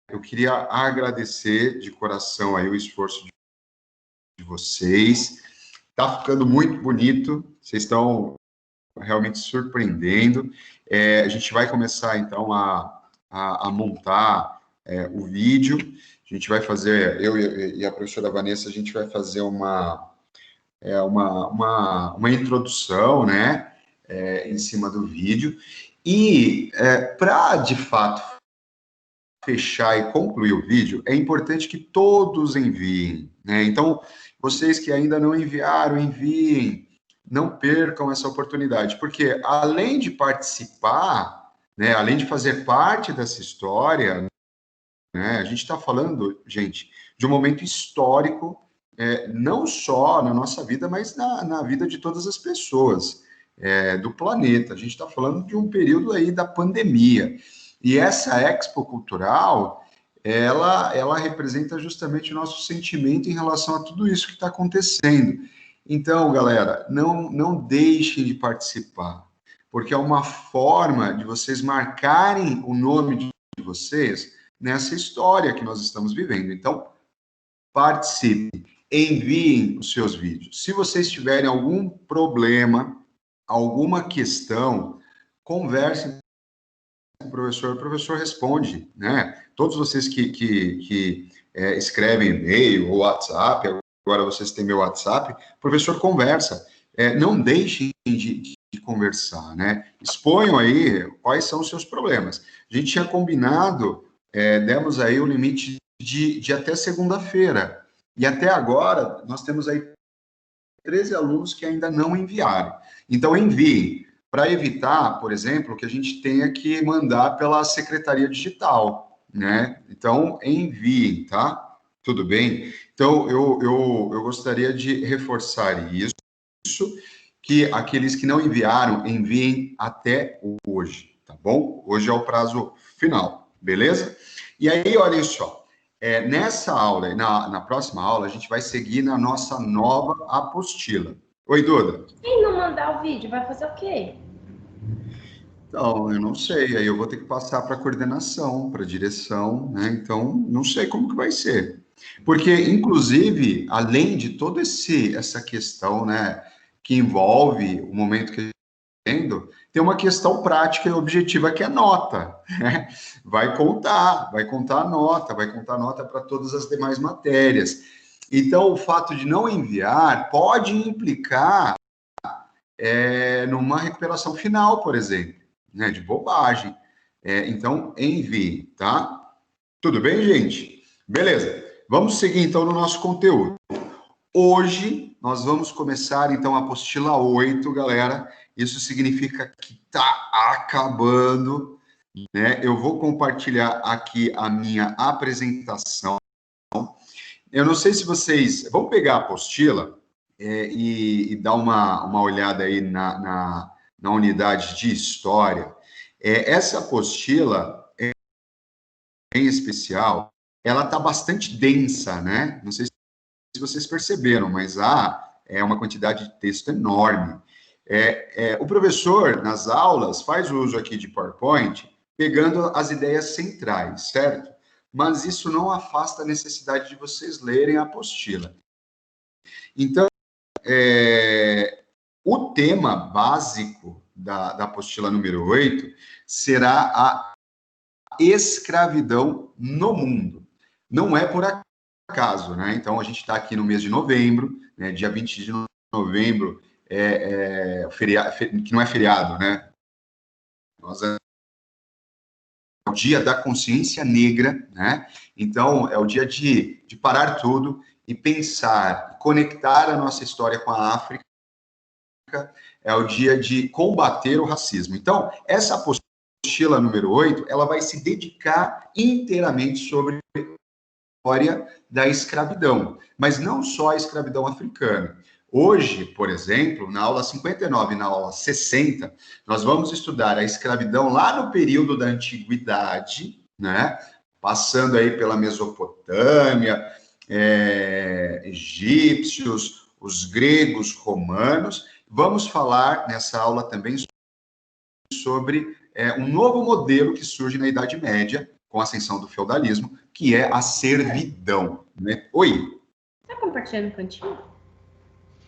Eu queria agradecer de coração aí o esforço de vocês. Tá ficando muito bonito, vocês estão realmente surpreendendo. A gente vai começar, então, a montar o vídeo. A gente vai fazer, eu e a professora Vanessa, a gente vai fazer uma introdução, né, em cima do vídeo. E, para, de fato, fechar e concluir o vídeo, é importante que todos enviem, né? Então, vocês que ainda não enviaram, enviem, não percam essa oportunidade, porque além de participar, né, além de fazer parte dessa história, né, a gente está falando, gente, de um momento histórico, não só na nossa vida, mas na vida de todas as pessoas do planeta. A gente está falando de um período aí da pandemia. E essa Expo Cultural, ela representa justamente o nosso sentimento em relação a tudo isso que está acontecendo. Então, galera, não deixem de participar, porque é uma forma de vocês marcarem o nome de vocês nessa história que nós estamos vivendo. Então, participem, enviem os seus vídeos. Se vocês tiverem algum problema, alguma questão, conversem com o professor responde, né? Todos vocês que escrevem e-mail ou WhatsApp, agora vocês têm meu WhatsApp, o professor conversa. Não deixem de conversar, né? Exponham aí quais são os seus problemas. A gente tinha combinado, demos aí o limite de até segunda-feira. E até agora, nós temos aí 13 alunos que ainda não enviaram. Então, enviem, para evitar, por exemplo, que a gente tenha que mandar pela secretaria digital, né? Então, enviem, tá? Tudo bem? Então, eu gostaria de reforçar isso, que aqueles que não enviaram, enviem até hoje, tá bom? Hoje é o prazo final, beleza? E aí, olhem só, nessa aula, na próxima aula, a gente vai seguir na nossa nova apostila. Oi, Duda. Quem não mandar o vídeo vai fazer o quê? Então, eu não sei, aí eu vou ter que passar para a coordenação, para a direção, né? Então, não sei como que vai ser. Porque, inclusive, além de toda essa questão, né, que envolve o momento que tem uma questão prática e objetiva que é nota, né? Vai contar a nota para todas as demais matérias. Então, o fato de não enviar pode implicar numa recuperação final, por exemplo, né? De bobagem. Então, envie, tá? Tudo bem, gente? Beleza. Vamos seguir, então, no nosso conteúdo. Hoje, nós vamos começar, então, a apostila 8, galera. Isso significa que está acabando, né? Eu vou compartilhar aqui a minha apresentação. Eu não sei se vocês... Vamos pegar a apostila e dar uma olhada aí na unidade de história. Essa apostila, em especial, ela está bastante densa, né? Não sei se vocês perceberam, mas é uma quantidade de texto enorme. O professor, nas aulas, faz uso aqui de PowerPoint, pegando as ideias centrais, certo? Mas isso não afasta a necessidade de vocês lerem a apostila. Então, o tema básico da apostila número 8 será a escravidão no mundo. Não é por acaso, né? Então, a gente está aqui no mês de novembro, né? Dia 20 de novembro, que não é feriado, né? É o dia da consciência negra, né? Então, é o dia de parar tudo e pensar, conectar a nossa história com a África. É o dia de combater o racismo. Então, essa apostila número 8, ela vai se dedicar inteiramente sobre a história da escravidão, mas não só a escravidão africana. Hoje, por exemplo, na aula 59 e na aula 60, nós vamos estudar a escravidão lá no período da antiguidade, né? Passando aí pela Mesopotâmia, egípcios, os gregos, romanos. Vamos falar nessa aula também sobre um novo modelo que surge na Idade Média, com a ascensão do feudalismo, que é a servidão, né? Oi? Tá compartilhando o cantinho?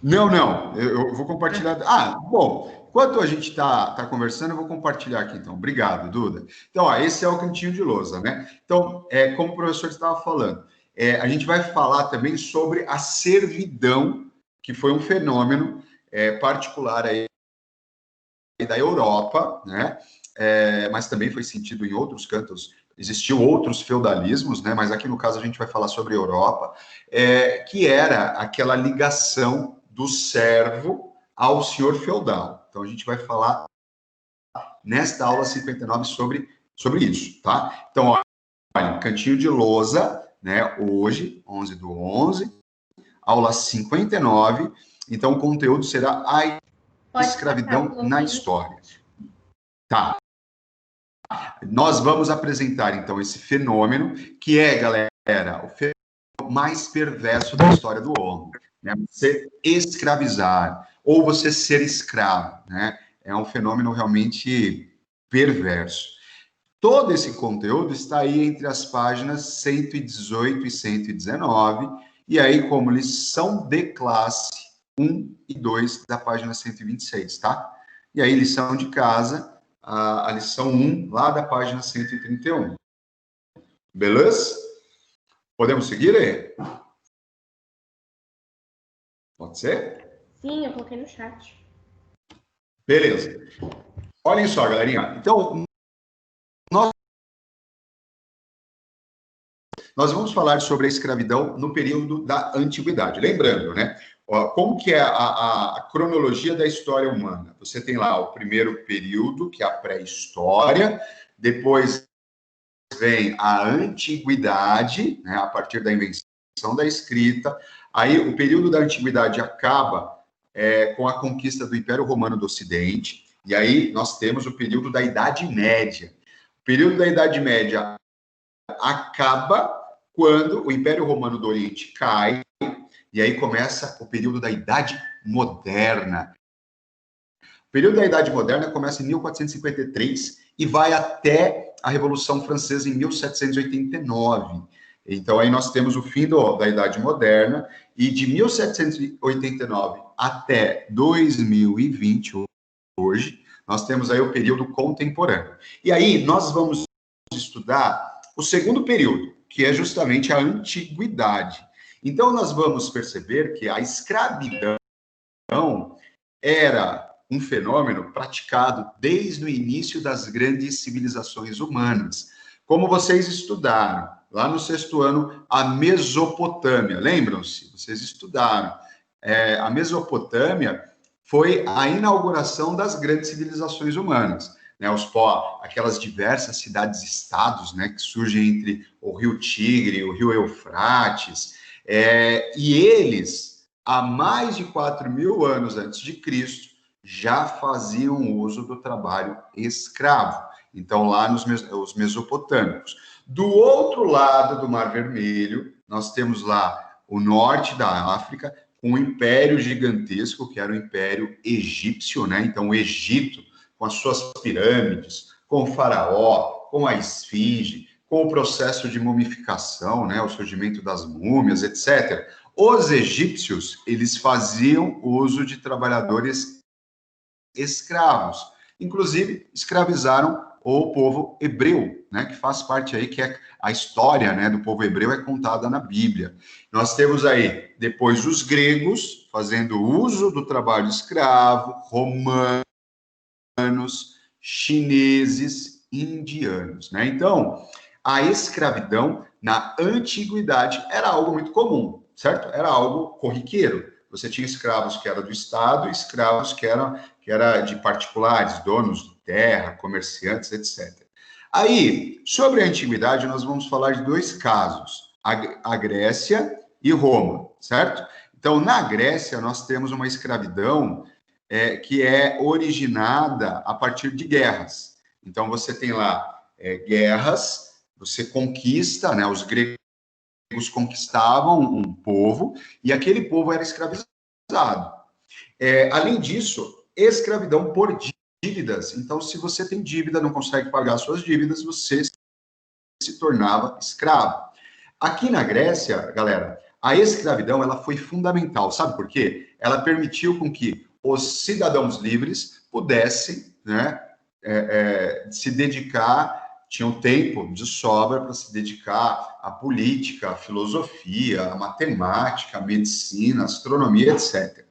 Não, eu vou compartilhar. Ah, bom, enquanto a gente tá conversando, eu vou compartilhar aqui, então. Obrigado, Duda. Então, ó, esse é o cantinho de lousa, né? Então, como o professor estava falando, a gente vai falar também sobre a servidão, que foi um fenômeno particular aí da Europa, né? Mas também foi sentido em outros cantos. Existiam outros feudalismos, né? Mas aqui no caso a gente vai falar sobre a Europa, que era aquela ligação do servo ao senhor feudal. Então a gente vai falar nesta aula 59 sobre isso, tá? Então, olha, cantinho de lousa, né? Hoje, 11/11, aula 59. Então o conteúdo será a escravidão na história. Tá. Nós vamos apresentar, então, esse fenômeno, que é, galera, o fenômeno mais perverso da história do homem, né? Você escravizar, ou você ser escravo, né? É um fenômeno realmente perverso. Todo esse conteúdo está aí entre as páginas 118 e 119, e aí como lição de classe 1 e 2 da página 126, tá? E aí, lição de casa, a lição 1, lá da página 131. Beleza? Podemos seguir aí? Pode ser? Sim, eu coloquei no chat. Beleza. Olhem só, galerinha. Então, nós vamos falar sobre a escravidão no período da antiguidade. Lembrando, né? Como que é a cronologia da história humana? Você tem lá o primeiro período, que é a pré-história, depois vem a antiguidade, né, a partir da invenção da escrita. Aí o período da antiguidade acaba com a conquista do Império Romano do Ocidente, e aí nós temos o período da Idade Média. O período da Idade Média acaba quando o Império Romano do Oriente cai, e aí começa o período da Idade Moderna. O período da Idade Moderna começa em 1453 e vai até a Revolução Francesa em 1789. Então, aí nós temos o fim da Idade Moderna, e de 1789 até 2020, hoje, nós temos aí o período contemporâneo. E aí nós vamos estudar o segundo período, que é justamente a antiguidade. Então, nós vamos perceber que a escravidão era um fenômeno praticado desde o início das grandes civilizações humanas. Como vocês estudaram, lá no sexto ano, a Mesopotâmia, lembram-se? Vocês estudaram. A Mesopotâmia foi a inauguração das grandes civilizações humanas. Né, aquelas diversas cidades-estados, né, que surgem entre o Rio Tigre, o Rio Eufrates, e eles, há mais de 4.000 anos antes de Cristo, já faziam uso do trabalho escravo. Então, lá os mesopotâmicos. Do outro lado do Mar Vermelho, nós temos lá o norte da África, com um império gigantesco, que era o Império Egípcio, né? Então, o Egito, com as suas pirâmides, com o faraó, com a esfinge, com o processo de mumificação, né, o surgimento das múmias, etc. Os egípcios, eles faziam uso de trabalhadores escravos. Inclusive, escravizaram o povo hebreu, né, que faz parte aí, que é a história, né, do povo hebreu é contada na Bíblia. Nós temos aí, depois, os gregos fazendo uso do trabalho escravo, romanos, chineses, indianos, né? Então, a escravidão na antiguidade era algo muito comum, certo? Era algo corriqueiro. Você tinha escravos que eram do Estado e escravos que era de particulares, donos de terra, comerciantes, etc. Aí, sobre a antiguidade, nós vamos falar de dois casos, a Grécia e Roma, certo? Então, na Grécia, nós temos uma escravidão que é originada a partir de guerras. Então, você tem lá guerras, você conquista, né, os gregos conquistavam um povo, e aquele povo era escravizado. Além disso, escravidão por dívidas. Então, se você tem dívida, não consegue pagar suas dívidas, você se tornava escravo. Aqui na Grécia, galera, a escravidão ela foi fundamental. Sabe por quê? Ela permitiu com que os cidadãos livres pudessem, né, se dedicar, tinham tempo de sobra para se dedicar à política, à filosofia, à matemática, à medicina, à astronomia, etc.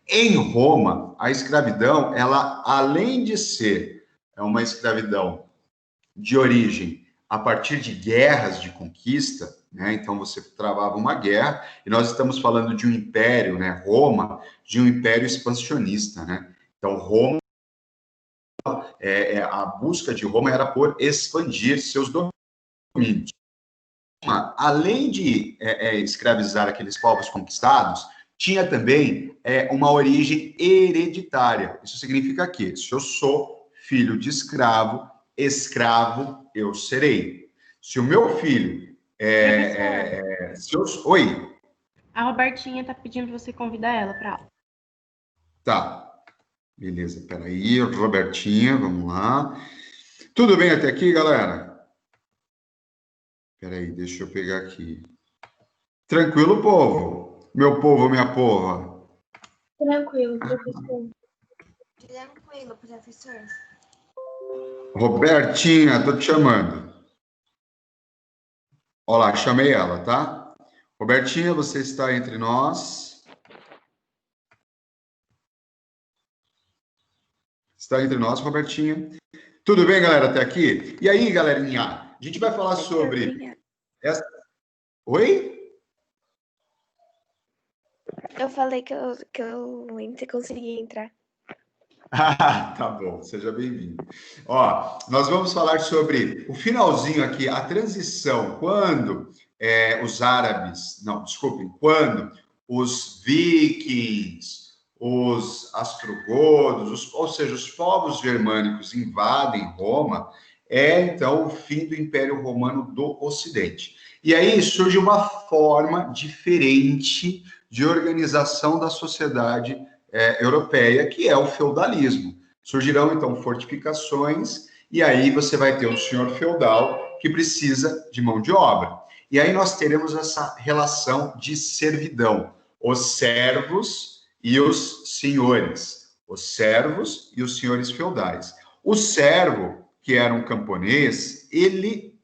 Em Roma, a escravidão, ela, além de ser uma escravidão de origem a partir de guerras de conquista, né? Então você travava uma guerra, e nós estamos falando de um império, né? Roma, de um império expansionista, né? Então Roma, a busca de Roma era por expandir seus domínios. Além de escravizar aqueles povos conquistados, tinha também uma origem hereditária. Isso significa que, se eu sou filho de escravo, escravo eu serei. Se o meu filho Oi? A Robertinha tá pedindo pra você convidar ela pra aula. Tá. Beleza, peraí. Robertinha, vamos lá. Tudo bem até aqui, galera? Peraí, deixa eu pegar aqui. Tranquilo, povo? Meu povo, minha porra. Tranquilo, professor. Tranquilo, professor. Robertinha, tô te chamando. Olá, chamei ela, tá? Robertinha, você está entre nós. Está entre nós, Robertinha. Tudo bem, galera, até aqui? E aí, galerinha? A gente vai falar sobre... Oi? Eu falei que eu consegui entrar. Ah, tá bom, seja bem-vindo. Ó, nós vamos falar sobre o finalzinho aqui, a transição, quando os árabes, não, desculpem, quando os vikings, os astrogodos, ou seja, os povos germânicos invadem Roma, então o fim do Império Romano do Ocidente. E aí surge uma forma diferente de organização da sociedade europeia, que é o feudalismo. Surgirão, então, fortificações, e aí você vai ter um senhor feudal que precisa de mão de obra. E aí nós teremos essa relação de servidão, os servos e os senhores, os servos e os senhores feudais. O servo, que era um camponês, ele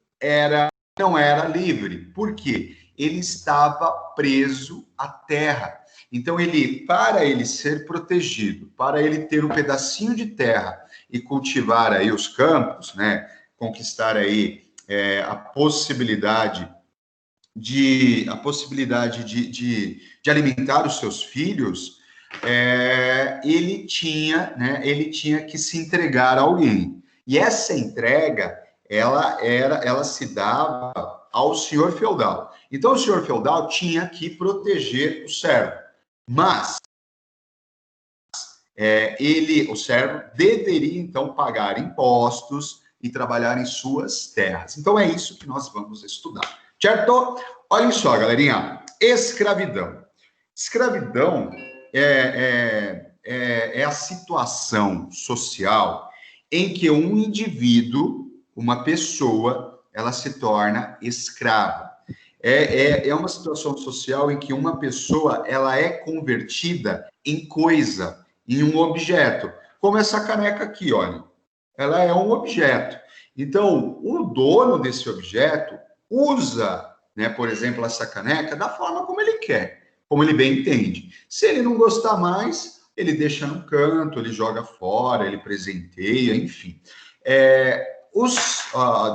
não era livre. Por quê? Ele estava preso à terra. Então, para ele ser protegido, para ele ter um pedacinho de terra e cultivar aí os campos, né, conquistar aí a possibilidade de alimentar os seus filhos, ele tinha que se entregar a alguém. E essa entrega, ela se dava ao senhor feudal. Então, o senhor feudal tinha que proteger o servo. Mas o servo deveria, então, pagar impostos e trabalhar em suas terras. Então, é isso que nós vamos estudar, certo? Olhem só, galerinha, escravidão. Escravidão é a situação social em que um indivíduo, uma pessoa, ela se torna escrava. É uma situação social em que uma pessoa ela é convertida em coisa, em um objeto. Como essa caneca aqui, olha. Ela é um objeto. Então, o dono desse objeto usa, né, por exemplo, essa caneca da forma como ele quer, como ele bem entende. Se ele não gostar mais, ele deixa no canto, ele joga fora, ele presenteia, enfim.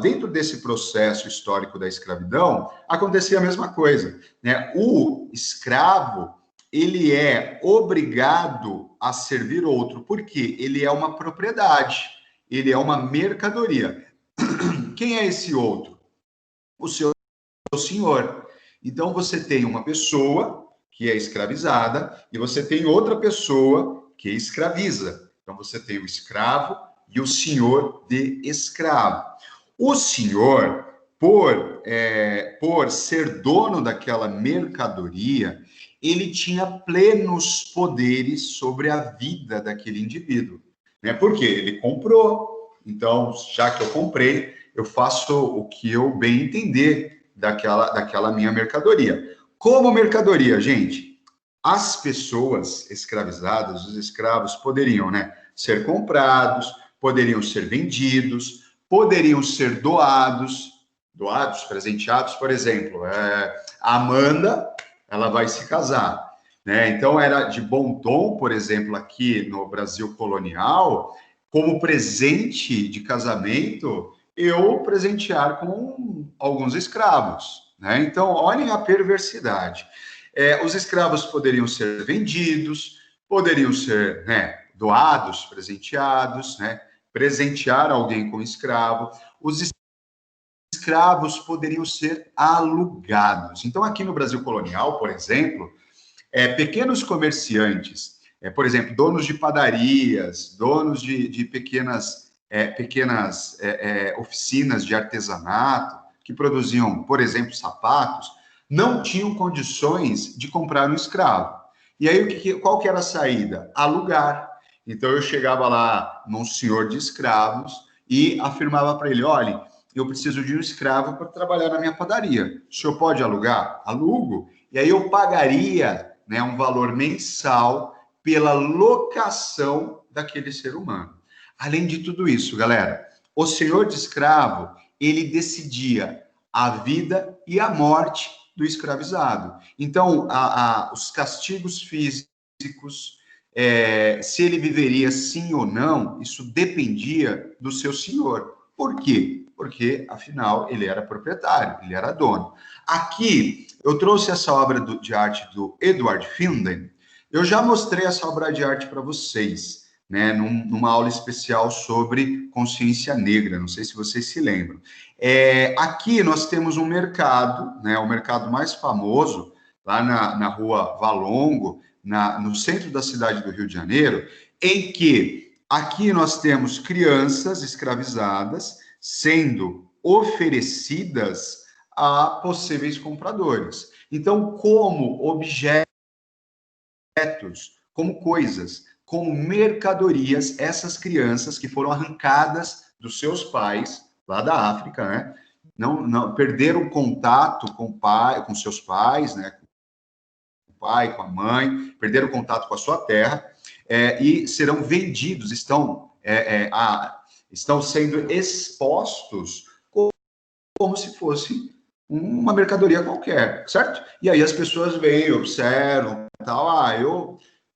Dentro desse processo histórico da escravidão, acontecia a mesma coisa, né? O escravo, ele é obrigado a servir outro, porque ele é uma propriedade, ele é uma mercadoria. Quem é esse outro? O seu senhor. Então, você tem uma pessoa que é escravizada e você tem outra pessoa que escraviza. Então, você tem o escravo e o senhor de escravo. O senhor, por ser dono daquela mercadoria, ele tinha plenos poderes sobre a vida daquele indivíduo. Né? Porque ele comprou, então, já que eu comprei, eu faço o que eu bem entender daquela minha mercadoria. Como mercadoria, gente, as pessoas escravizadas, os escravos, poderiam, né, ser comprados, poderiam ser vendidos, poderiam ser doados, presenteados, por exemplo, a Amanda, ela vai se casar, né? Então era de bom tom, por exemplo, aqui no Brasil colonial, como presente de casamento, eu presentear com alguns escravos, né? Então, olhem a perversidade. Os escravos poderiam ser vendidos, poderiam ser, né, doados, presenteados, né? Presentear alguém com escravo. Os escravos poderiam ser alugados. Então, aqui no Brasil colonial, por exemplo, pequenos comerciantes, por exemplo, donos de padarias, donos de pequenas oficinas de artesanato, que produziam, por exemplo, sapatos, não tinham condições de comprar um escravo. E aí, qual que era a saída? Alugar. Então, eu chegava lá num senhor de escravos e afirmava para ele, olha, eu preciso de um escravo para trabalhar na minha padaria. O senhor pode alugar? Alugo. E aí eu pagaria, né, um valor mensal pela locação daquele ser humano. Além de tudo isso, galera, o senhor de escravo, ele decidia a vida e a morte do escravizado. Então, os castigos físicos, se ele viveria sim ou não, isso dependia do seu senhor. Por quê? Porque, afinal, ele era proprietário, ele era dono. Aqui, eu trouxe essa obra de arte do Edward Finden. Eu já mostrei essa obra de arte para vocês, né, numa aula especial sobre consciência negra, não sei se vocês se lembram. Aqui nós temos um mercado, né, o mercado mais famoso, lá na rua Valongo, no centro da cidade do Rio de Janeiro, em que aqui nós temos crianças escravizadas sendo oferecidas a possíveis compradores. Então, como objetos, como coisas, como mercadorias, essas crianças que foram arrancadas dos seus pais, lá da África, né? Não perderam contato com o pai, com seus pais, né? Com o pai, com a mãe, perderam contato com a sua terra, e serão vendidos, estão sendo expostos como se fosse uma mercadoria qualquer, certo? E aí as pessoas vêm, observam, tal,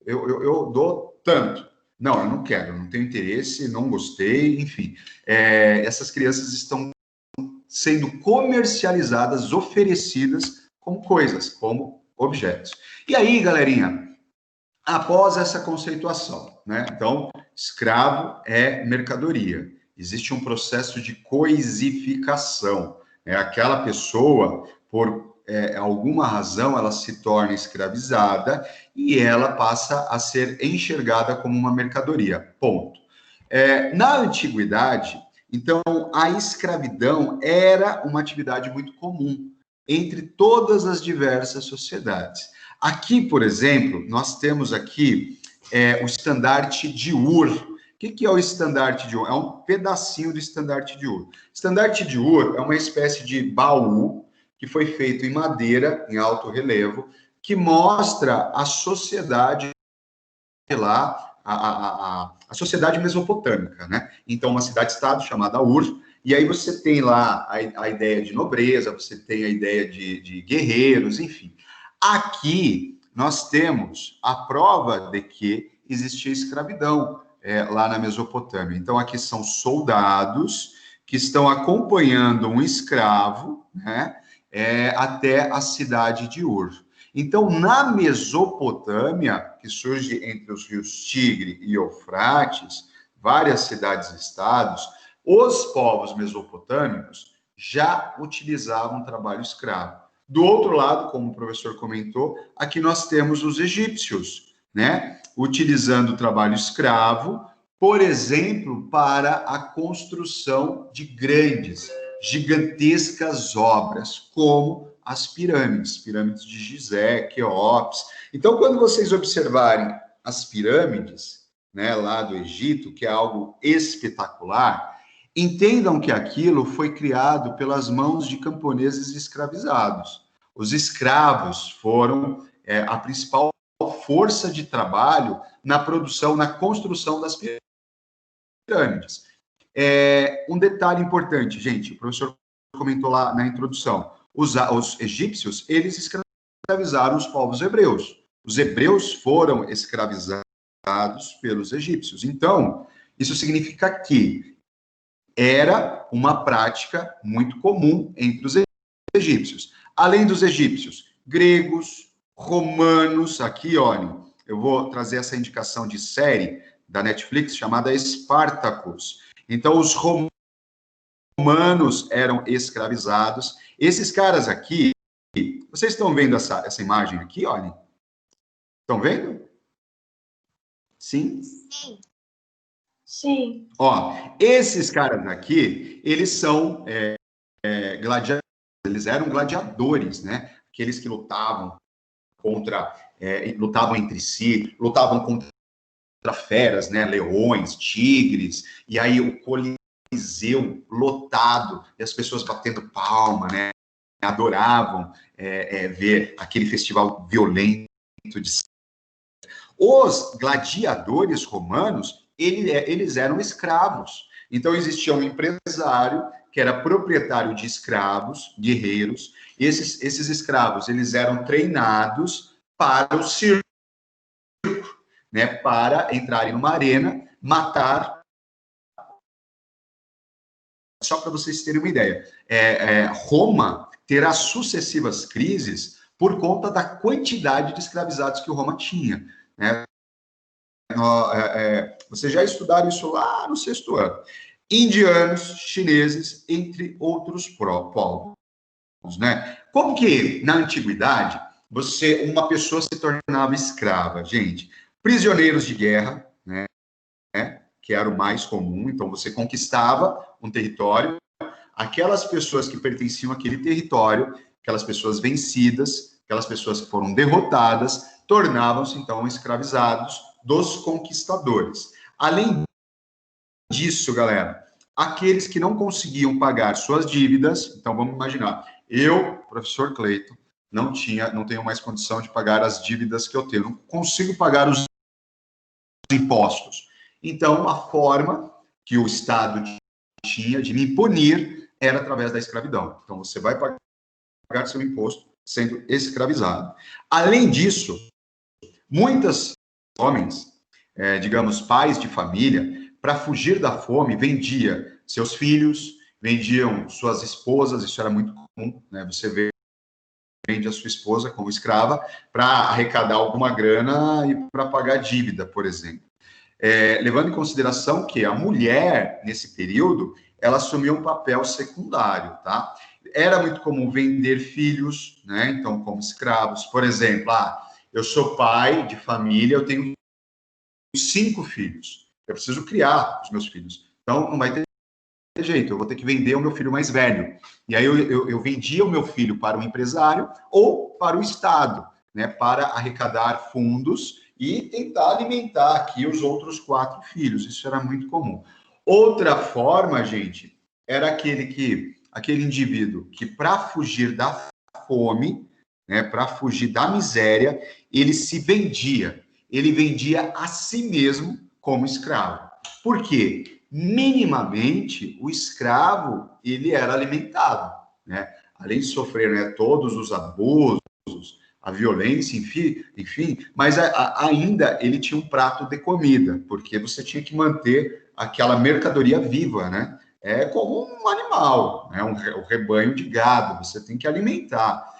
eu dou tanto. Não, eu não quero, não tenho interesse, não gostei, enfim. Essas crianças estão sendo comercializadas, oferecidas como coisas, como objetos. E aí, galerinha, após essa conceituação, né? Então, escravo é mercadoria. Existe um processo de coisificação. Aquela pessoa, por alguma razão, ela se torna escravizada e ela passa a ser enxergada como uma mercadoria. Ponto. Na antiguidade, então, a escravidão era uma atividade muito comum entre todas as diversas sociedades. Aqui, por exemplo, nós temos aqui o estandarte de Ur. O que é o estandarte de Ur? É um pedacinho do estandarte de Ur. Estandarte de Ur é uma espécie de baú que foi feito em madeira, em alto relevo, que mostra a sociedade lá, a sociedade mesopotâmica, né? Então, uma cidade-estado chamada Ur, e aí você tem lá a ideia de nobreza, você tem a ideia de guerreiros, enfim. Aqui, nós temos a prova de que existia escravidão lá na Mesopotâmia. Então, aqui são soldados que estão acompanhando um escravo, né, até a cidade de Ur. Então, na Mesopotâmia, que surge entre os rios Tigre e Eufrates, várias cidades-estados, os povos mesopotâmicos já utilizavam trabalho escravo. Do outro lado, como o professor comentou, aqui nós temos os egípcios, né, utilizando o trabalho escravo, por exemplo, para a construção de gigantescas obras, como as pirâmides de Gizé, Queops. Então, quando vocês observarem as pirâmides, né, lá do Egito, que é algo espetacular, Entendam que aquilo foi criado pelas mãos de camponeses escravizados. Os escravos foram a principal força de trabalho na produção, na construção das pirâmides. Um detalhe importante, gente, o professor comentou lá na introdução, os egípcios, eles escravizaram os povos hebreus. Os hebreus foram escravizados pelos egípcios. Então, isso significa que era uma prática muito comum entre os egípcios. Além dos egípcios, gregos, romanos, aqui, olhem, eu vou trazer essa indicação de série da Netflix chamada Spartacus. Então, os romanos eram escravizados. Esses caras aqui, vocês estão vendo essa imagem aqui, olhem? Estão vendo? Sim? Sim. Sim. Ó, esses caras aqui, eles são gladiadores, eles eram gladiadores, né? Aqueles que lutavam lutavam entre si, lutavam contra feras, né? Leões, tigres, e aí o Coliseu lotado, e as pessoas batendo palma, né? Adoravam ver aquele festival violento de... Os gladiadores romanos, eles eram escravos. Então, existia um empresário que era proprietário de escravos, guerreiros. Esses escravos, eles eram treinados para o circo, né? Para entrarem numa arena, matar. Só para vocês terem uma ideia. Roma terá sucessivas crises por conta da quantidade de escravizados que Roma tinha, né? Vocês já estudaram isso lá no 6º ano. Indianos, chineses, entre outros povos, né? Como que, na antiguidade, uma pessoa se tornava escrava, gente? Prisioneiros de guerra, né? Que era o mais comum. Então, você conquistava um território, aquelas pessoas que pertenciam àquele território, aquelas pessoas vencidas, aquelas pessoas que foram derrotadas, tornavam-se, então, escravizados dos conquistadores. Além disso, galera, aqueles que não conseguiam pagar suas dívidas, então vamos imaginar, eu, professor Cleiton, não tenho mais condição de pagar as dívidas que eu tenho, não consigo pagar os impostos. Então, a forma que o Estado tinha de me punir era através da escravidão. Então, você vai pagar seu imposto sendo escravizado. Além disso, muitos homens, digamos, pais de família, para fugir da fome, vendia seus filhos, vendiam suas esposas, isso era muito comum, né? Você vende a sua esposa como escrava para arrecadar alguma grana e para pagar dívida, por exemplo. Levando em consideração que a mulher, nesse período, ela assumia um papel secundário, tá? Era muito comum vender filhos, né? Então, como escravos. Por exemplo, eu sou pai de família, eu tenho 5 filhos. Eu preciso criar os meus filhos. Então, não vai ter jeito, eu vou ter que vender o meu filho mais velho. E aí eu vendia o meu filho para o empresário ou para o Estado, né? Para arrecadar fundos e tentar alimentar aqui os outros 4 filhos. Isso era muito comum. Outra forma, gente, era aquele indivíduo que, para fugir da fome, né, para fugir da miséria, ele se vendia. Ele vendia a si mesmo como escravo. Por quê? Minimamente, o escravo, ele era alimentado, né? Além de sofrer, né, todos os abusos, a violência, enfim, mas ainda ele tinha um prato de comida, porque você tinha que manter aquela mercadoria viva, né? É como um animal, né? Um rebanho de gado, você tem que alimentar,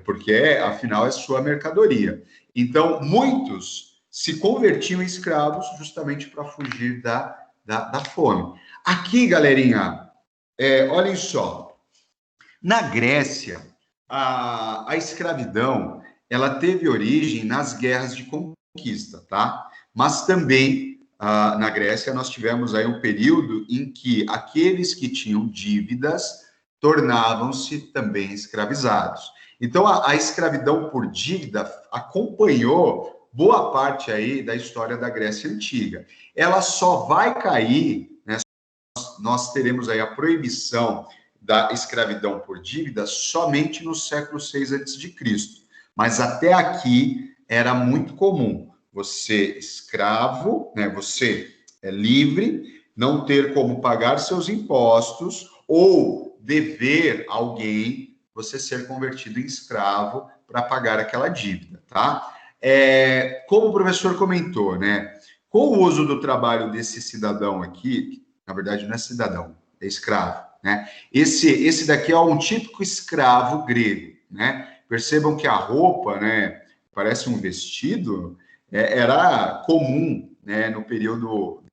porque afinal é sua mercadoria. Então, muitos se convertiam em escravos justamente para fugir da fome. Aqui, galerinha, olhem só, na Grécia, a escravidão, ela teve origem nas guerras de conquista, tá? Mas também, na Grécia, nós tivemos aí um período em que aqueles que tinham dívidas tornavam-se também escravizados. Então, a escravidão por dívida acompanhou boa parte aí da história da Grécia Antiga. Ela só vai cair, né, nós teremos aí a proibição da escravidão por dívida somente no século VI a.C. Mas até aqui era muito comum você escravo, né, você é livre, não ter como pagar seus impostos ou dever a alguém, você ser convertido em escravo para pagar aquela dívida, tá? Como o professor comentou, né, com o uso do trabalho desse cidadão aqui, na verdade não é cidadão, é escravo, né? Esse daqui é um típico escravo grego, né? Percebam que a roupa, né, parece um vestido, era comum, né, no período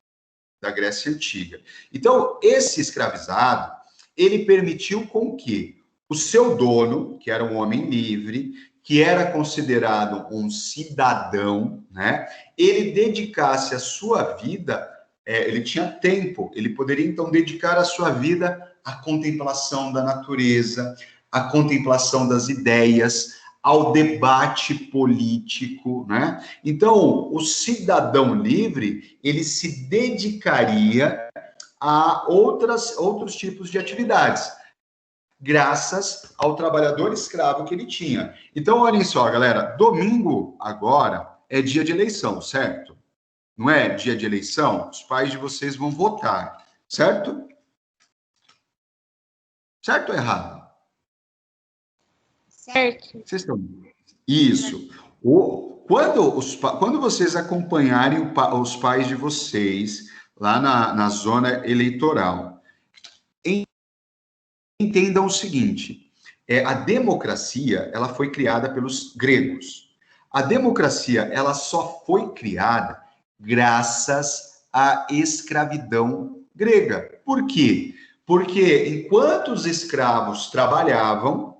da Grécia Antiga. Então, esse escravizado, ele permitiu com que o seu dono, que era um homem livre, que era considerado um cidadão, né, ele dedicasse a sua vida, ele tinha tempo, ele poderia então dedicar a sua vida à contemplação da natureza, à contemplação das ideias, ao debate político, né? Então, o cidadão livre, ele se dedicaria a outros tipos de atividades, graças ao trabalhador escravo que ele tinha. Então, olhem só, galera, domingo agora é dia de eleição, certo? Não é dia de eleição? Os pais de vocês vão votar, certo? Certo ou errado? Certo. Vocês estão... Isso. Quando vocês acompanharem os pais de vocês lá na zona eleitoral, entendam o seguinte, a democracia, ela foi criada pelos gregos. A democracia, ela só foi criada graças à escravidão grega. Por quê? Porque enquanto os escravos trabalhavam,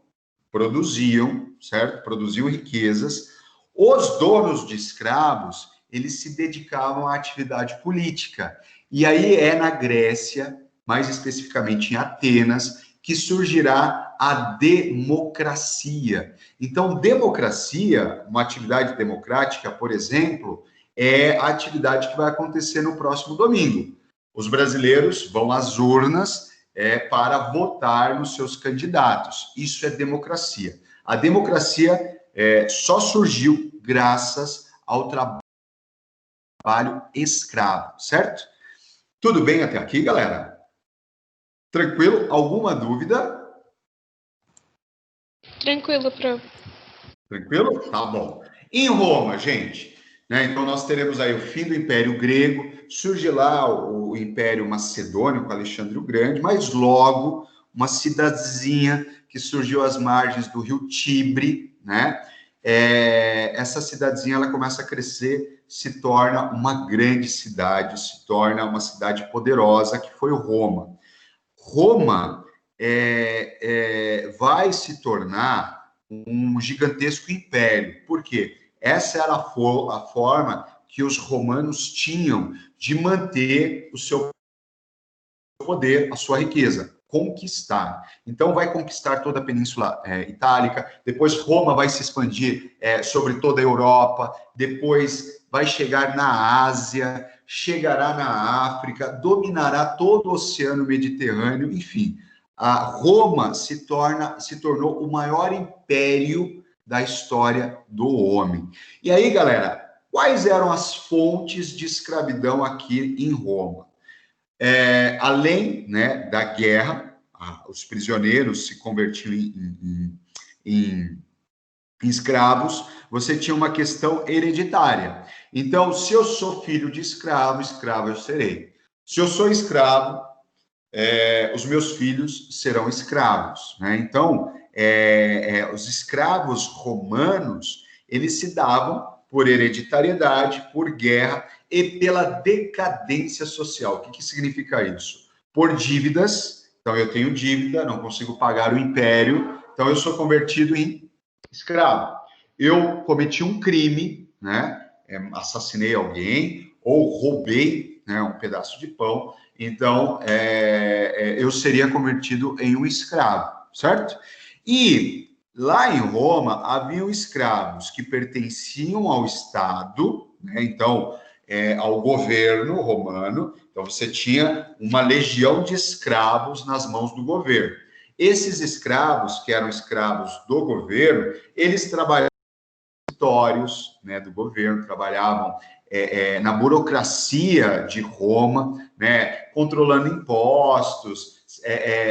produziam, certo? Produziam riquezas, os donos de escravos, eles se dedicavam à atividade política. E aí é na Grécia, mais especificamente em Atenas, que surgirá a democracia. Então, democracia, uma atividade democrática, por exemplo, é a atividade que vai acontecer no próximo domingo. Os brasileiros vão às urnas para votar nos seus candidatos. Isso é democracia. A democracia só surgiu graças ao trabalho escravo, certo? Tudo bem até aqui, galera? Tranquilo? Alguma dúvida? Tranquilo, prof. Tranquilo? Tá bom. Em Roma, gente, né? Então nós teremos aí o fim do Império Grego, surge lá o Império Macedônio com Alexandre o Grande, mas logo uma cidadezinha que surgiu às margens do rio Tibre, né? Essa cidadezinha ela começa a crescer, se torna uma grande cidade, se torna uma cidade poderosa, que foi Roma. Roma vai se tornar um gigantesco império. Por quê? Essa era a forma que os romanos tinham de manter o seu poder, a sua riqueza, conquistar. Então, vai conquistar toda a Península Itálica, depois Roma vai se expandir sobre toda a Europa, depois vai chegar na Ásia, chegará na África, dominará todo o Oceano Mediterrâneo, enfim. A Roma se tornou o maior império da história do homem. E aí, galera, quais eram as fontes de escravidão aqui em Roma? Além, né, da guerra, os prisioneiros se convertiam em escravos, você tinha uma questão hereditária. Então, se eu sou filho de escravo, escravo eu serei. Se eu sou escravo, os meus filhos serão escravos, né? Então, os escravos romanos, eles se davam por hereditariedade, por guerra e pela decadência social. O que significa isso? Por dívidas. Então, eu tenho dívida, não consigo pagar o império, então eu sou convertido em escravo. Eu cometi um crime, né? Assassinei alguém ou roubei, né, um pedaço de pão. Então, eu seria convertido em um escravo, certo? E lá em Roma, haviam escravos que pertenciam ao Estado, né? Então, ao governo romano. Então, você tinha uma legião de escravos nas mãos do governo. Esses escravos, que eram escravos do governo, eles trabalhavam nos escritórios, né, do governo, trabalhavam na burocracia de Roma, né, controlando impostos,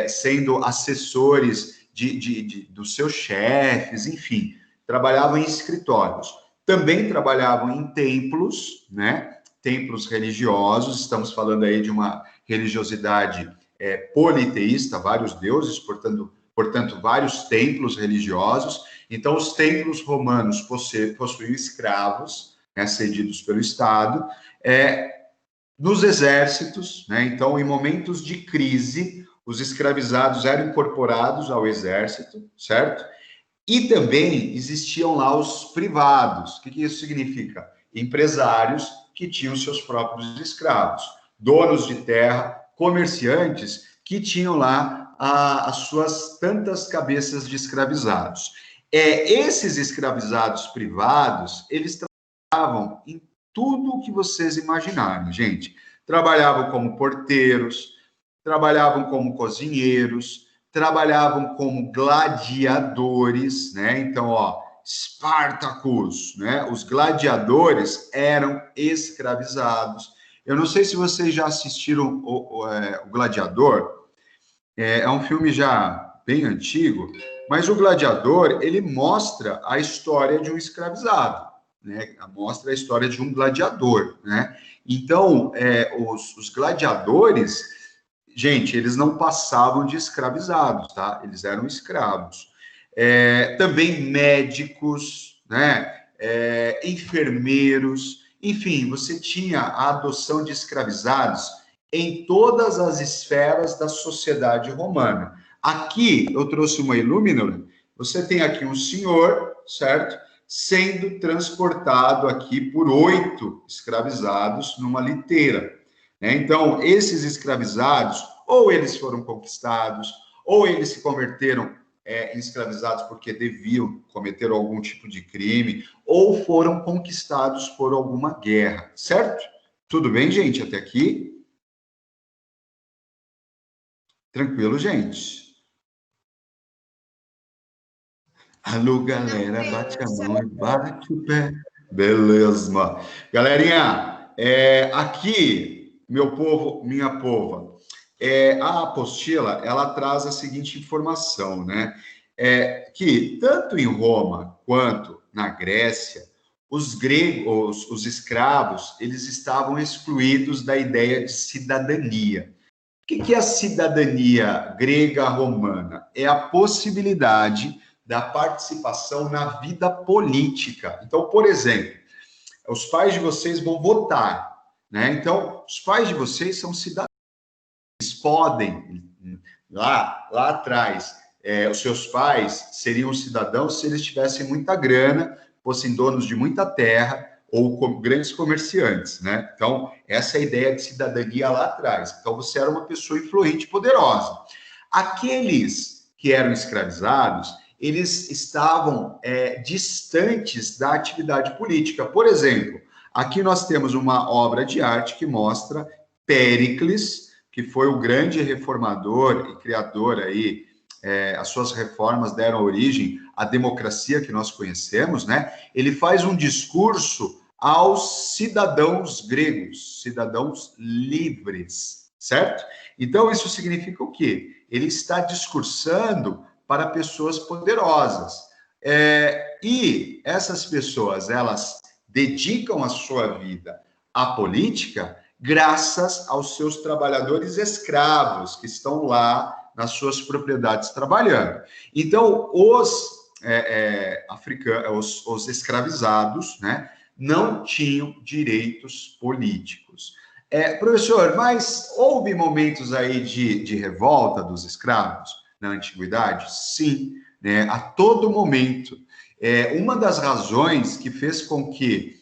sendo assessores dos seus chefes, enfim, trabalhavam em escritórios. Também trabalhavam em templos, né, templos religiosos, estamos falando aí de uma religiosidade politeísta, vários deuses, portanto, vários templos religiosos. Então, os templos romanos possuíam escravos, né, cedidos pelo Estado, nos exércitos, né? Então, em momentos de crise, os escravizados eram incorporados ao exército, certo? E também existiam lá os privados. O que isso significa? Empresários que tinham seus próprios escravos, donos de terra, comerciantes que tinham lá as suas tantas cabeças de escravizados. Esses escravizados privados, eles trabalhavam em tudo o que vocês imaginarem, gente. Trabalhavam como porteiros, trabalhavam como cozinheiros, trabalhavam como gladiadores, né? Então, Spartacus, né? Os gladiadores eram escravizados. Eu não sei se vocês já assistiram o Gladiador. É um filme já bem antigo, mas o Gladiador, ele mostra a história de um escravizado, né? Mostra a história de um gladiador, né? Então, os gladiadores, gente, eles não passavam de escravizados, tá? Eles eram escravos. Também médicos, né? Enfermeiros, enfim, você tinha a adoção de escravizados em todas as esferas da sociedade romana. Aqui, eu trouxe uma ilumina, você tem aqui um senhor, certo? Sendo transportado aqui por 8 escravizados numa liteira, né? Então, esses escravizados, ou eles foram conquistados, ou eles se converteram em escravizados porque deviam cometer algum tipo de crime, ou foram conquistados por alguma guerra, certo? Tudo bem, gente, até aqui? Tranquilo, gente? Alô, galera, bate a mão e bate o pé. Beleza. Galerinha, aqui, meu povo, minha pova, a apostila, ela traz a seguinte informação, né? Que tanto em Roma quanto na Grécia, os gregos, os escravos, eles estavam excluídos da ideia de cidadania. O que é a cidadania grega romana? É a possibilidade da participação na vida política. Então, por exemplo, os pais de vocês vão votar, né? Então, os pais de vocês são cidadãos. Eles podem, lá atrás, os seus pais seriam cidadãos se eles tivessem muita grana, fossem donos de muita terra, ou grandes comerciantes, né? Então, essa é a ideia de cidadania lá atrás. Então, você era uma pessoa influente e poderosa. Aqueles que eram escravizados, eles estavam distantes da atividade política. Por exemplo, aqui nós temos uma obra de arte que mostra Péricles, que foi o grande reformador e criador aí, as suas reformas deram origem à democracia que nós conhecemos, né? Ele faz um discurso aos cidadãos gregos, cidadãos livres, certo? Então, isso significa o quê? Ele está discursando para pessoas poderosas. E essas pessoas, elas dedicam a sua vida à política graças aos seus trabalhadores escravos que estão lá nas suas propriedades trabalhando. Então, os africanos, os escravizados, né, não tinham direitos políticos. Professor, mas houve momentos aí de revolta dos escravos na antiguidade? Sim, né, a todo momento. Uma das razões que fez com que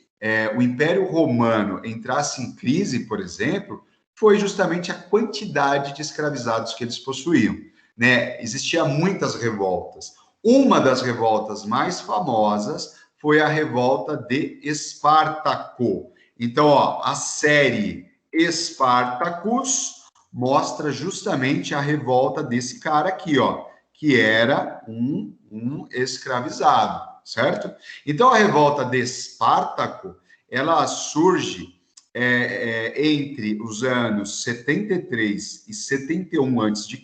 o Império Romano entrasse em crise, por exemplo, foi justamente a quantidade de escravizados que eles possuíam, né? Existiam muitas revoltas. Uma das revoltas mais famosas foi a revolta de Espartaco. Então, ó, a série Spartacus mostra justamente a revolta desse cara aqui, ó, que era um escravizado, certo? Então, a revolta de Espartaco, ela surge entre os anos 73 e 71 a.C.,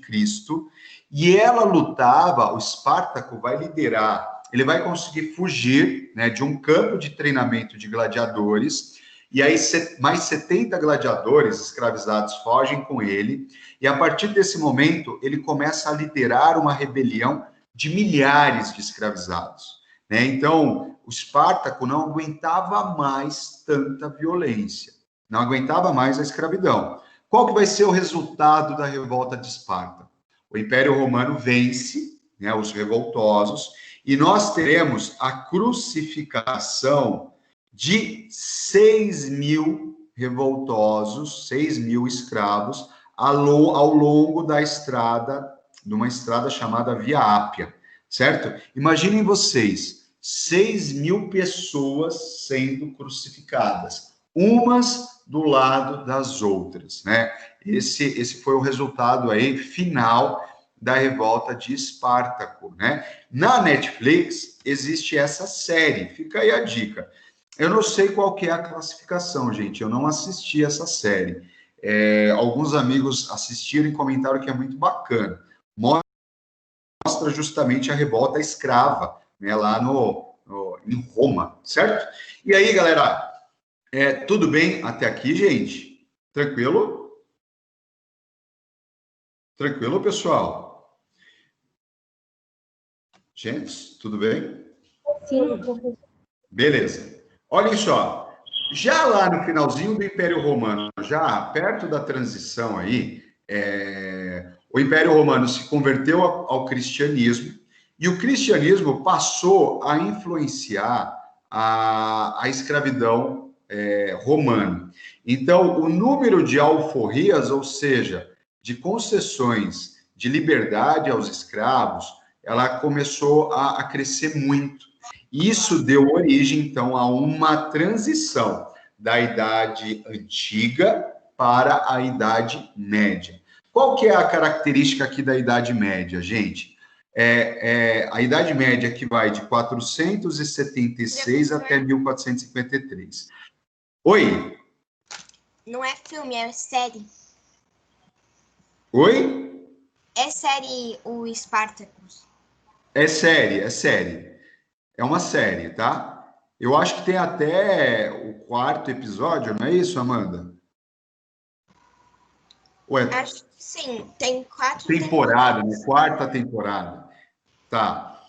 e ela lutava, o Espartaco vai liderar, ele vai conseguir fugir, né, de um campo de treinamento de gladiadores, e aí mais 70 gladiadores escravizados fogem com ele, e a partir desse momento ele começa a liderar uma rebelião de milhares de escravizados, né? Então, o Espartaco não aguentava mais tanta violência, não aguentava mais a escravidão. Qual que vai ser o resultado da revolta de Esparta? O Império Romano vence, né, os revoltosos, e nós teremos a crucificação de 6.000 revoltosos, 6.000 escravos, ao longo da estrada, de uma estrada chamada Via Ápia, certo? Imaginem vocês, 6.000 pessoas sendo crucificadas, umas do lado das outras, né? Esse foi o resultado aí final da revolta de Espartaco, né? Na Netflix existe essa série, fica aí a dica. Eu não sei qual que é a classificação, gente, eu não assisti essa série. Alguns amigos assistiram e comentaram que é muito bacana. Mostra justamente a revolta escrava, né, lá em Roma, certo? E aí, galera, tudo bem até aqui, gente? Tranquilo? Tranquilo, pessoal? Gente, tudo bem? Sim. Beleza. Olhem só, já lá no finalzinho do Império Romano, já perto da transição aí, o Império Romano se converteu ao cristianismo e o cristianismo passou a influenciar a escravidão romana. Então, o número de alforrias, ou seja, de concessões de liberdade aos escravos, ela começou a crescer muito. Isso deu origem, então, a uma transição da Idade Antiga para a Idade Média. Qual que é a característica aqui da Idade Média, gente? A Idade Média que vai de 476 até 1453. Oi? Não é filme, é série. Oi? É série o Spartacus. É série, é série. É uma série, tá? Eu acho que tem até o 4º episódio, não é isso, Amanda? Ué, Acho que sim, tem 4 temporada, né? temporadas. 4ª temporada. Tá.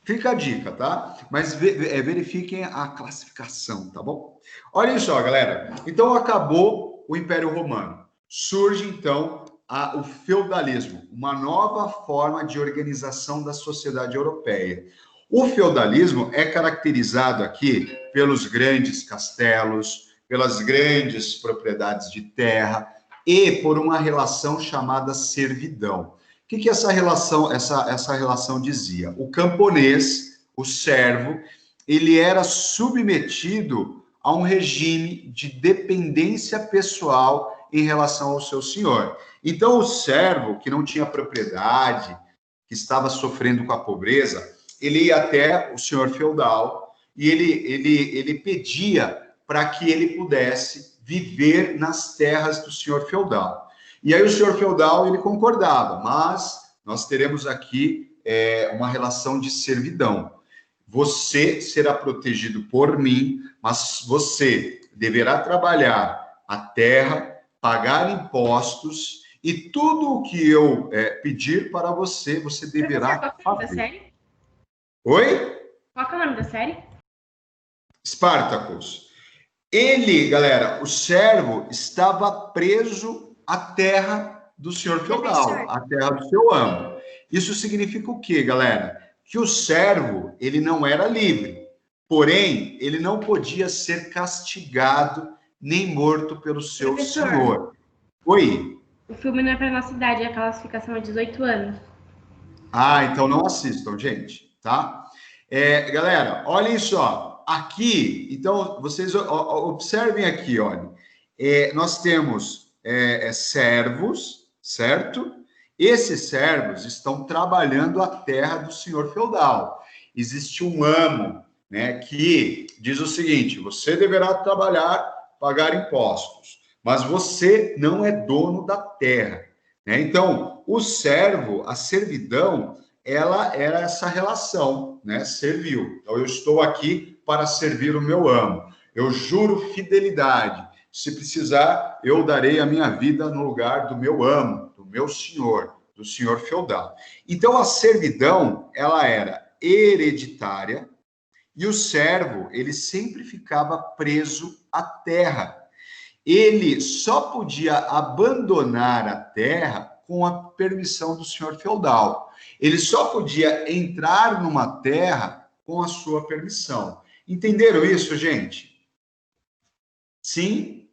Fica a dica, tá? Mas verifiquem a classificação, tá bom? Olhem só, galera. Então, acabou o Império Romano. Surge, então, o feudalismo, uma nova forma de organização da sociedade europeia. O feudalismo é caracterizado aqui pelos grandes castelos, pelas grandes propriedades de terra e por uma relação chamada servidão. O que essa relação dizia? O camponês, o servo, ele era submetido a um regime de dependência pessoal em relação ao seu senhor. Então, o servo, que não tinha propriedade, que estava sofrendo com a pobreza, ele ia até o senhor feudal e ele pedia para que ele pudesse viver nas terras do senhor feudal. E aí o senhor feudal, ele concordava, mas nós teremos aqui uma relação de servidão. Você será protegido por mim, mas você deverá trabalhar a terra, pagar impostos e tudo o que eu pedir para você, você deverá Qual que é o nome da fazer. série? Oi? Qual que é o nome da série? Spartacus. Ele, galera, o servo estava preso à terra do senhor feudal, à terra do seu amo. Isso significa o quê, galera? Que o servo, ele não era livre, porém, ele não podia ser castigado nem morto pelo seu Professor. senhor. Oi? O filme não é para nossa idade, a classificação é 18 anos. Ah, então não assistam, gente, tá? Galera, olhem só. aqui, então, vocês observem aqui, olha, nós temos servos, certo? Esses servos estão trabalhando a terra do senhor feudal. Existe um amo, né, que diz o seguinte: você deverá trabalhar, pagar impostos, mas você não é dono da terra, né? Então, o servo, a servidão, ela era essa relação, né? Servil. Então, eu estou aqui para servir o meu amo. Eu juro fidelidade. Se precisar, eu darei a minha vida no lugar do meu amo, do meu senhor, do senhor feudal. Então, a servidão, ela era hereditária e o servo, ele sempre ficava preso à terra. Ele só podia abandonar a terra com a permissão do senhor feudal. Ele só podia entrar numa terra com a sua permissão. Entenderam isso, gente? Sim?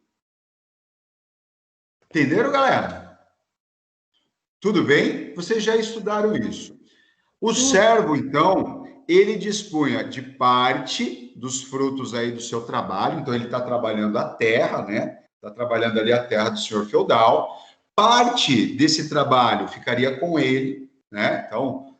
Entenderam, galera? Tudo bem? Vocês já estudaram isso. O servo, então, ele dispunha de parte dos frutos aí do seu trabalho, então ele está trabalhando a terra, né? Está trabalhando ali a terra do senhor feudal. Parte desse trabalho ficaria com ele, né? Então,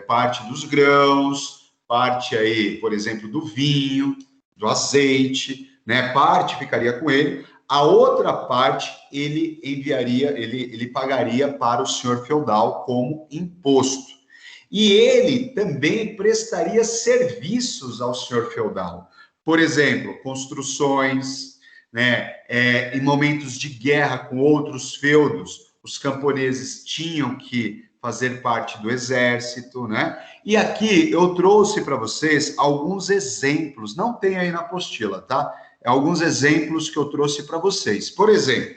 parte dos grãos, parte aí, por exemplo, do vinho, do azeite, né? Parte ficaria com ele. A outra parte ele enviaria, ele pagaria para o senhor feudal como imposto. E ele também prestaria serviços ao senhor feudal. Por exemplo, construções, né? Em momentos de guerra com outros feudos, os camponeses tinham que fazer parte do exército, né? E aqui eu trouxe para vocês alguns exemplos, não tem aí na apostila, tá? Alguns exemplos que eu trouxe para vocês. Por exemplo,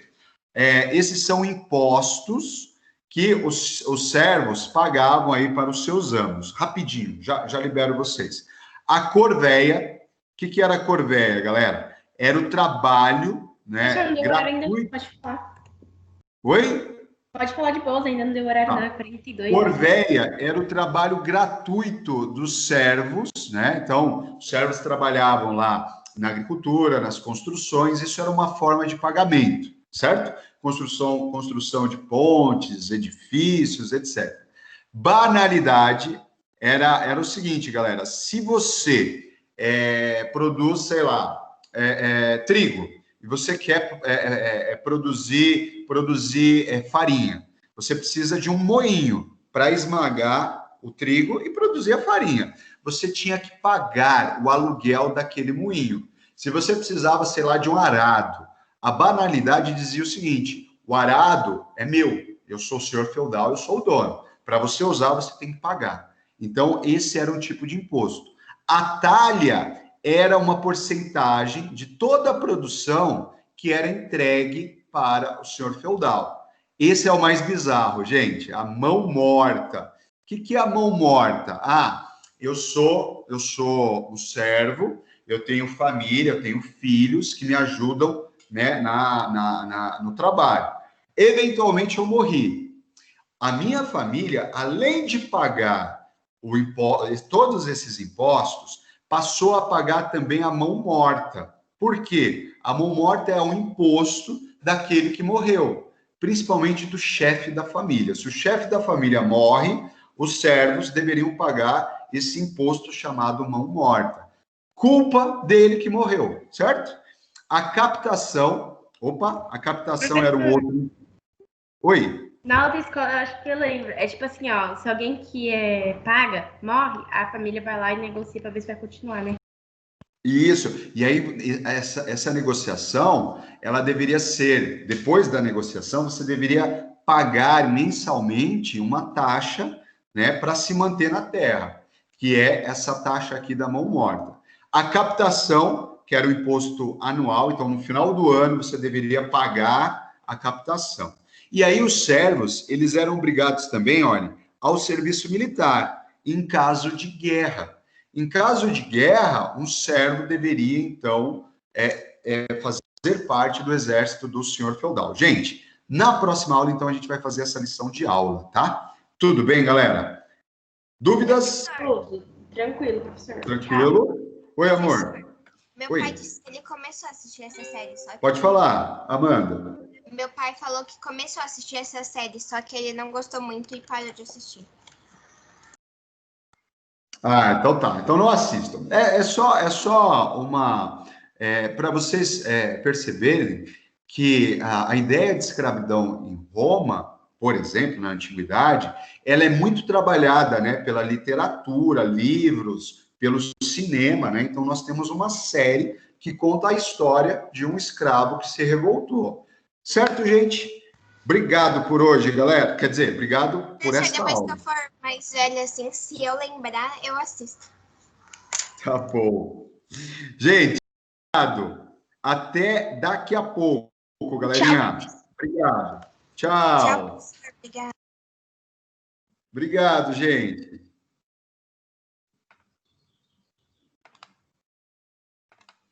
esses são impostos que os servos pagavam aí para os seus amos. Rapidinho, já libero vocês. A corveia, o que era a corveia, galera? Era o trabalho, né, gratuito. Ainda, pode falar. Oi? Pode falar de boas, ainda não deu horário, não, 42. Corveia era o trabalho gratuito dos servos, né? Então, os servos trabalhavam lá na agricultura, nas construções, isso era uma forma de pagamento, certo? Construção de pontes, edifícios, etc. Banalidade era o seguinte, galera: se você produz, sei lá, trigo, e você quer produzir farinha, você precisa de um moinho para esmagar o trigo e produzir a farinha. Você tinha que pagar o aluguel daquele moinho. Se você precisava, sei lá, de um arado, a banalidade dizia o seguinte: o arado é meu, eu sou o senhor feudal, eu sou o dono. Para você usar, você tem que pagar. Então, esse era um tipo de imposto. A talha era uma porcentagem de toda a produção que era entregue para o senhor feudal. Esse é o mais bizarro, gente, a mão morta. O que é a mão morta? Eu sou um servo, eu tenho família, eu tenho filhos que me ajudam, né, no trabalho. Eventualmente eu morri. A minha família, além de pagar todos esses impostos, passou a pagar também a mão morta. Por quê? A mão morta é um imposto daquele que morreu, principalmente do chefe da família. Se o chefe da família morre, os servos deveriam pagar esse imposto chamado mão morta. Culpa dele que morreu, certo? A captação era um outro... Oi? Na outra escola, eu acho que eu lembro. É tipo assim, ó, se alguém que paga, morre, a família vai lá e negocia para ver se vai continuar, né? Isso. E aí, essa negociação, ela deveria ser, depois da negociação, você deveria pagar mensalmente uma taxa, né, para se manter na terra, que é essa taxa aqui da mão morta. A captação, que era o imposto anual, então no final do ano você deveria pagar a captação. E aí os servos, eles eram obrigados também, olha, ao serviço militar, em caso de guerra. Em caso de guerra, um servo deveria, então, fazer parte do exército do senhor feudal. Gente, na próxima aula, então, a gente vai fazer essa lição de aula, tá? Tudo bem, galera? Dúvidas? Tudo. Tranquilo, professor. Tranquilo? Oi, amor. Meu Oi. pai disse que ele começou a assistir essa série, só que... Pode falar, Amanda. Meu pai falou que começou a assistir essa série, só que ele não gostou muito e parou de assistir. Ah, então tá. Então não assistam. É só uma... para vocês perceberem que a ideia de escravidão em Roma, por exemplo, na antiguidade, ela é muito trabalhada, né, pela literatura, livros, pelo cinema, né? Então nós temos uma série que conta a história de um escravo que se revoltou. Certo, gente? Obrigado por hoje, galera. Quer dizer, obrigado por esta Depois que aula. eu for mais velha, assim, se eu lembrar, eu assisto. Tá bom. Gente, obrigado. Até daqui a pouco, galerinha. Obrigado. Tchau, Tchau. professor. Obrigada. Obrigado, gente.